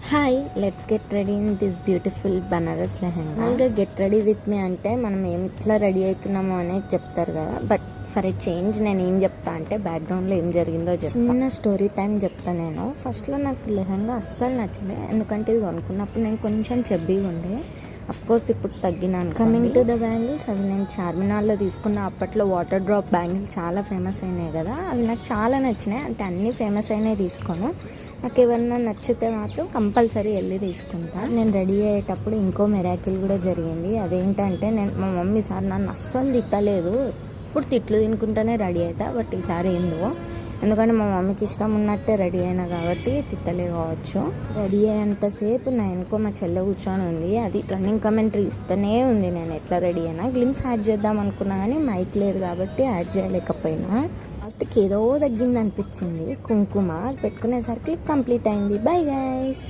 Hi, let's get ready in this beautiful Banaras lehenga. మామూలుగా get ready with me అంటే మనం ఎట్లా రెడీ అవుతున్నామో అనేది చెప్తారు కదా, బట్ ఫర్ ఎ చేంజ్ నేను ఏం చెప్తా అంటే బ్యాక్గ్రౌండ్లో ఏం జరిగిందో చెప్తా. చిన్న స్టోరీ టైం చెప్తా. నేను ఫస్ట్లో నాకు లెహంగా అస్సలు నచ్చలే, ఎందుకంటే ఇది కొనుక్కున్నప్పుడు నేను కొంచెం చెబ్బీగా ఉండే. కోర్స్ ఇప్పుడు తగ్గినాను. కమింగ్ టు ద బ్యాంగిల్స్, అవి నేను చార్మినార్లో తీసుకున్న. అప్పట్లో వాటర్ డ్రాప్ బ్యాంగిల్ చాలా ఫేమస్ అయినాయి కదా, అవి నాకు చాలా నచ్చినాయి. అంటే అన్నీ ఫేమస్ అయినాయి తీసుకోను, నాకు ఏమన్నా నచ్చితే మాత్రం కంపల్సరీ వెళ్ళి తీసుకుంటా. నేను రెడీ అయ్యేటప్పుడు ఇంకో మెరాకిల్ కూడా జరిగింది. అదేంటంటే మా మమ్మీ సార్ నన్ను అస్సలు తిట్టలేదు. ఇప్పుడు తిట్లు తినుకుంటూనే రెడీ అవుతా, బట్ ఈసారి ఏందో ఎందుకంటే మా మమ్మీకి ఇష్టం ఉన్నట్టే రెడీ అయినా కాబట్టి తిట్టలే కావచ్చు. రెడీ అయ్యేంతసేపు నా వెనుకో మా చెల్లె కూర్చొని ఉంది. అది రన్నింగ్ కమెంటరీ ఇస్తూనే ఉంది నేను ఎట్లా రెడీ అయినా. గ్లిమ్స్ యాడ్ చేద్దాం అనుకున్నా కానీ మైక్ లేదు కాబట్టి యాడ్ చేయలేకపోయినా. లాస్ట్కి ఏదో తగ్గింది అనిపించింది. కుంకుమ పెట్టుకునేసరికి కంప్లీట్ అయింది. Bye guys.